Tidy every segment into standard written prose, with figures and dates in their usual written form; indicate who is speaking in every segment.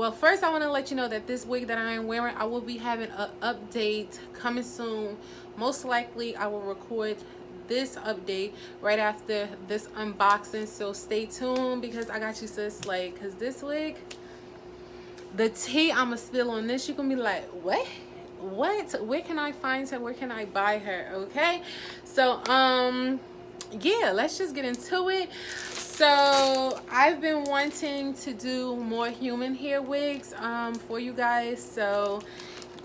Speaker 1: Well, first I want to let you know that this wig that I am wearing, I will be having an update coming soon. Most likely I will record this update right after this unboxing, so stay tuned because I got you, sis. Like, because this wig, the tea I'ma spill on this, you gonna be like, what, where can I find her, where can I buy her? Okay, so yeah, let's just get into it. So I've been wanting to do more human hair wigs for you guys. So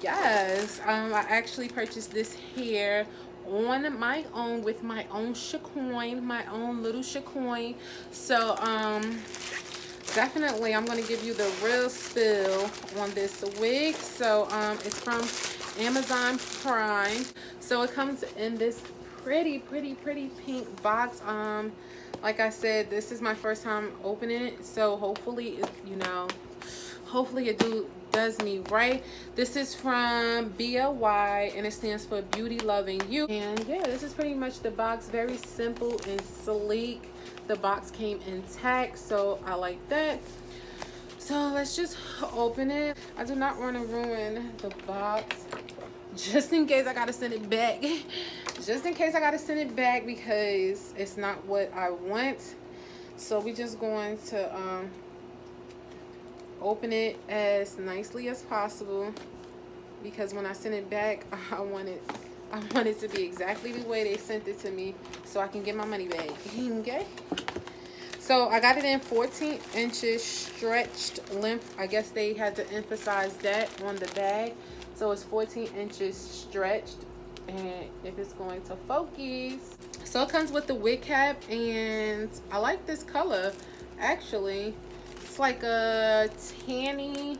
Speaker 1: yes, I actually purchased this hair on my own with my own shacoin, my own little shacoin. So definitely I'm going to give you the real spill on this wig. So it's from Amazon Prime. So it comes in this pretty pink box. Like I said, this is my first time opening it, so hopefully hopefully it does me right. This is from BLY and it stands for Beauty Loving You. And yeah, this is pretty much the box. Very simple and sleek. The box came intact, so I like that. So let's just open it. I do not want to ruin the box, just in case I gotta send it back. Just in case I gotta send it back because it's not what I want. So we just going to open it as nicely as possible, because when I send it back, I want it to be exactly the way they sent it to me, so I can get my money back. Okay, so I got it in 14 inches stretched length. I guess they had to emphasize that on the bag. So it's 14 inches stretched. And if it's going to focus, so it comes with the wig cap, and I like this color actually. It's like a tanny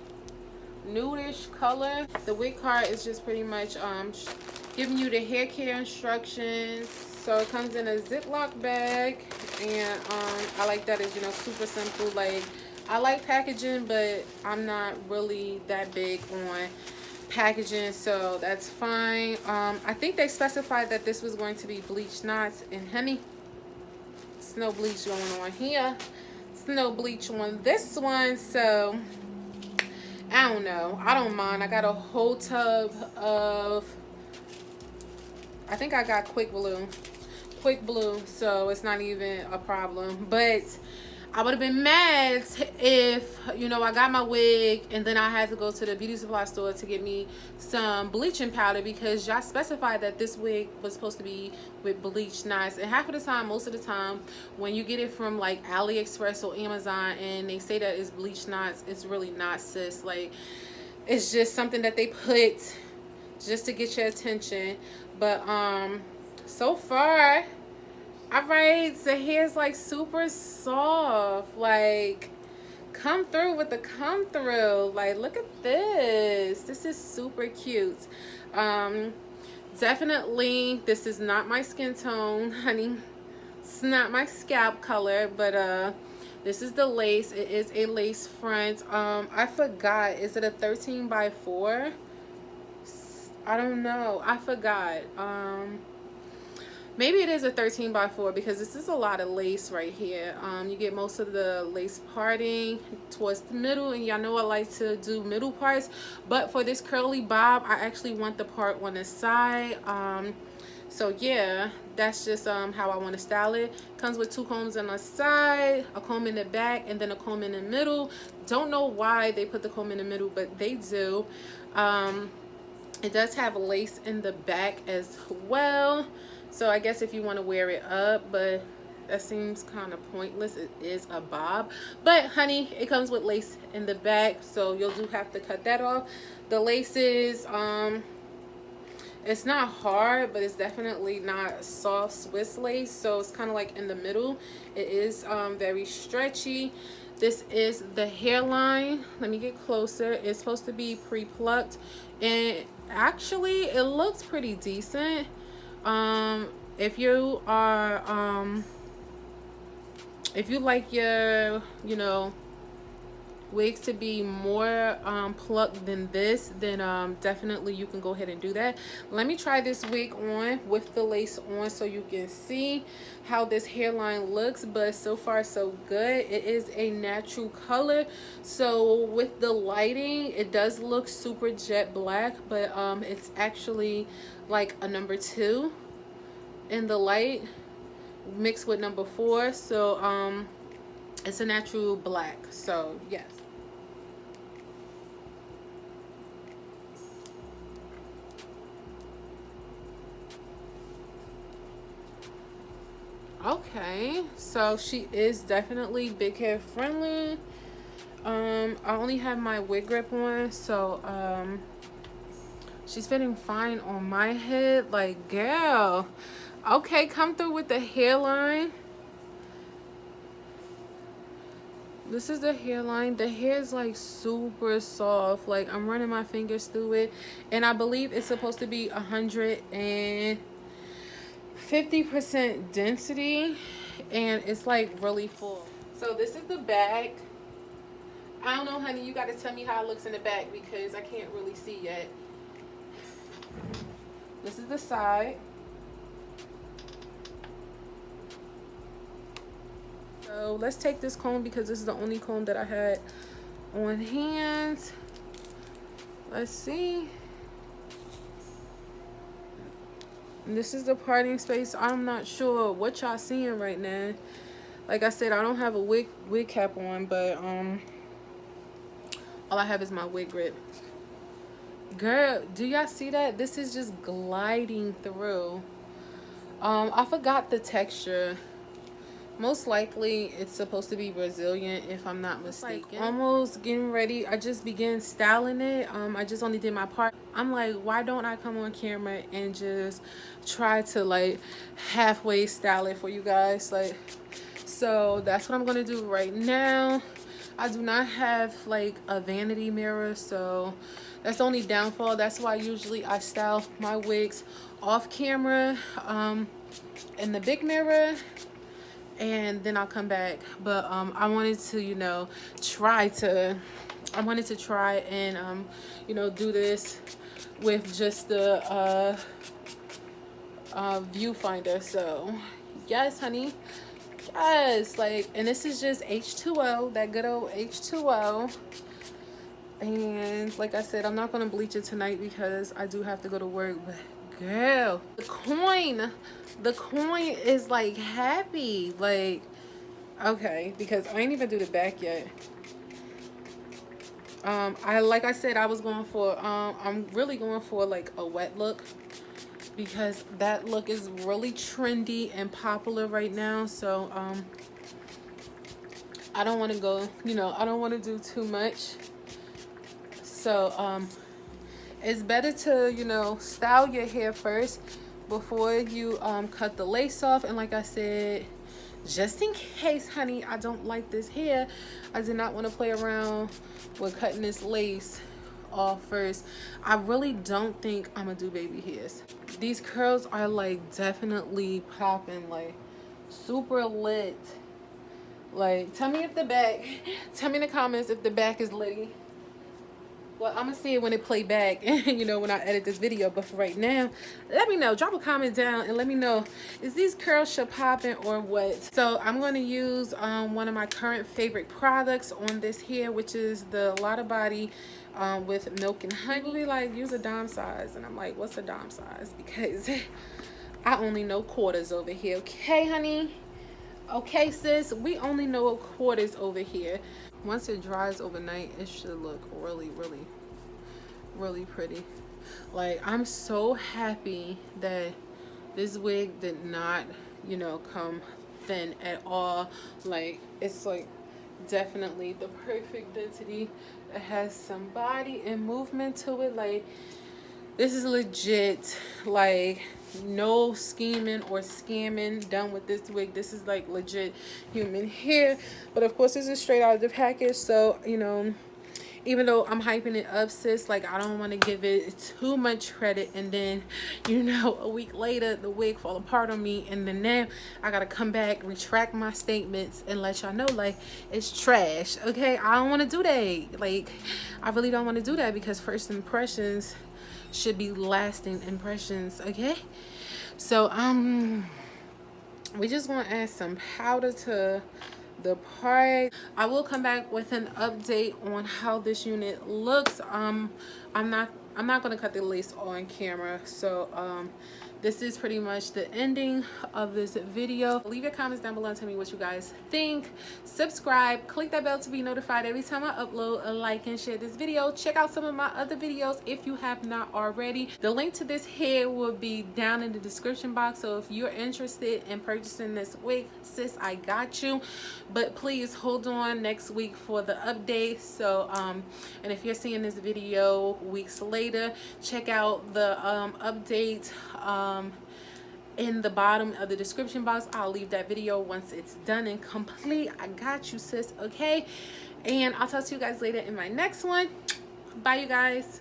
Speaker 1: nudish color. The wig card is just pretty much giving you the hair care instructions. So it comes in a Ziploc bag, and I like that it's, you know, super simple. Like, I like packaging, but I'm not really that big on packaging, so that's fine. I think they specified that this was going to be bleach knots, and honey, it's no bleach going on here. It's no bleach on this one, so I don't know. I don't mind. I got a whole tub of, I think I got quick blue, so it's not even a problem. But I would have been mad if, you know, I got my wig and then I had to go to the beauty supply store to get me some bleaching powder, because y'all specified that this wig was supposed to be with bleach knots. And half of the time, most of the time, when you get it from like AliExpress or Amazon and they say that it's bleach knots, it's really not, sis. Like, it's just something that they put just to get your attention. But so far, all right, the hair's like super soft. Like, come through with the come through. Like, look at this. This is super cute. Definitely, this is not my skin tone, honey. It's not my scalp color, but this is the lace. It is a lace front. I forgot. Is it a 13 by 4? I don't know. I forgot. Maybe it is a 13 by 4, because this is a lot of lace right here. You get most of the lace parting towards the middle, and y'all know I like to do middle parts. But for this curly bob, I actually want the part on the side. So yeah, that's just how I want to style it. Comes with 2 combs on the side, a comb in the back, and then a comb in the middle. Don't know why they put the comb in the middle, but they do. It does have lace in the back as well. So I guess if you want to wear it up, but that seems kind of pointless. It is a bob. But honey, it comes with lace in the back, so you'll do have to cut that off. The lace is, it's not hard, but it's definitely not soft Swiss lace. So it's kind of like in the middle. It is very stretchy. This is the hairline. Let me get closer. It's supposed to be pre-plucked, and actually it looks pretty decent. If you are if you like your, you know, wigs to be more plucked than this, then definitely you can go ahead and do that. Let me try this wig on with the lace on so you can see how this hairline looks. But so far so good. It is a natural color, so with the lighting it does look super jet black, but it's actually like a number 2 in the light mixed with number 4. So it's a natural black. So yes. Okay, so she is definitely big hair friendly. I only have my wig grip on, so she's fitting fine on my head. Like, girl, okay, come through with the hairline. This is the hairline. The hair is like super soft. Like, I'm running my fingers through it, and I believe it's supposed to be 150% density, and it's like really full. So this is the back. I don't know, honey, you got to tell me how it looks in the back because I can't really see yet. This is the side. So let's take this comb because this is the only comb that I had on hand. Let's see. And this is the parting space. I'm not sure what y'all seeing right now. Like I said, I don't have a wig cap on, but all I have is my wig grip. Girl, do y'all see that? This is just gliding through. I forgot the texture. Most likely it's supposed to be Brazilian if I'm not mistaken. Like, almost getting ready. I just began styling it. I just only did my part. I'm like, why don't I come on camera and just try to like halfway style it for you guys? Like, so that's what I'm gonna do right now. I do not have like a vanity mirror, so that's the only downfall. That's why usually I style my wigs off camera in the big mirror, and then I'll come back. But I wanted to, you know, try and you know, do this with just the viewfinder. So yes, honey. Yes, like, and this is just H2O, that good old H2O. And like I said, I'm not gonna bleach it tonight because I do have to go to work. But girl, the coin is like happy. Like, okay, because I ain't even do the back yet. Like I said, I was going for I'm really going for like a wet look, because that look is really trendy and popular right now. So I don't want to go, you know, I don't want to do too much. So it's better to, you know, style your hair first before you cut the lace off. And like I said, just in case, honey, I don't like this hair, I did not want to play around with cutting this lace off first. I really don't think I'm gonna do baby hairs. These curls are like definitely popping, like super lit. Like, tell me in the comments if the back is litty. Well, I'm gonna see it when it play back, you know, when I edit this video. But for right now, let me know. Drop a comment down and let me know, is these curls shit popping or what? So I'm gonna use one of my current favorite products on this hair, which is the Lotta Body with milk and honey. People be like, use a dime size, and I'm like, what's a dime size? Because I only know quarters over here. Okay, honey? Okay, sis, we only know quarters over here. Once it dries overnight, it should look really, really, really pretty. Like, I'm so happy that this wig did not, you know, come thin at all. Like, it's like definitely the perfect density. It has some body and movement to it. Like, this is legit, like, no scheming or scamming done with this wig. This is like legit human hair. But of course, this is straight out of the package, so, you know, even though I'm hyping it up, sis, like I don't want to give it too much credit and then, you know, a week later the wig fall apart on me, and then now I gotta come back, retract my statements, and let y'all know like it's trash. Okay, I don't want to do that. Like I really don't want to do that, because first impressions should be lasting impressions. Okay, so we just want to add some powder to the part. I will come back with an update on how this unit looks. I'm not going to cut the lace on camera, so this is pretty much the ending of this video. Leave your comments down below and tell me what you guys think. Subscribe, click that bell to be notified every time I upload, like and share this video. Check out some of my other videos if you have not already. The link to this hair will be down in the description box, so if you're interested in purchasing this wig, sis, I got you. But please hold on next week for the update. So and if you're seeing this video weeks later, check out the update in the bottom of the description box. I'll leave that video once it's done and complete. I got you, sis. Okay, and I'll talk to you guys later in my next one. Bye, you guys.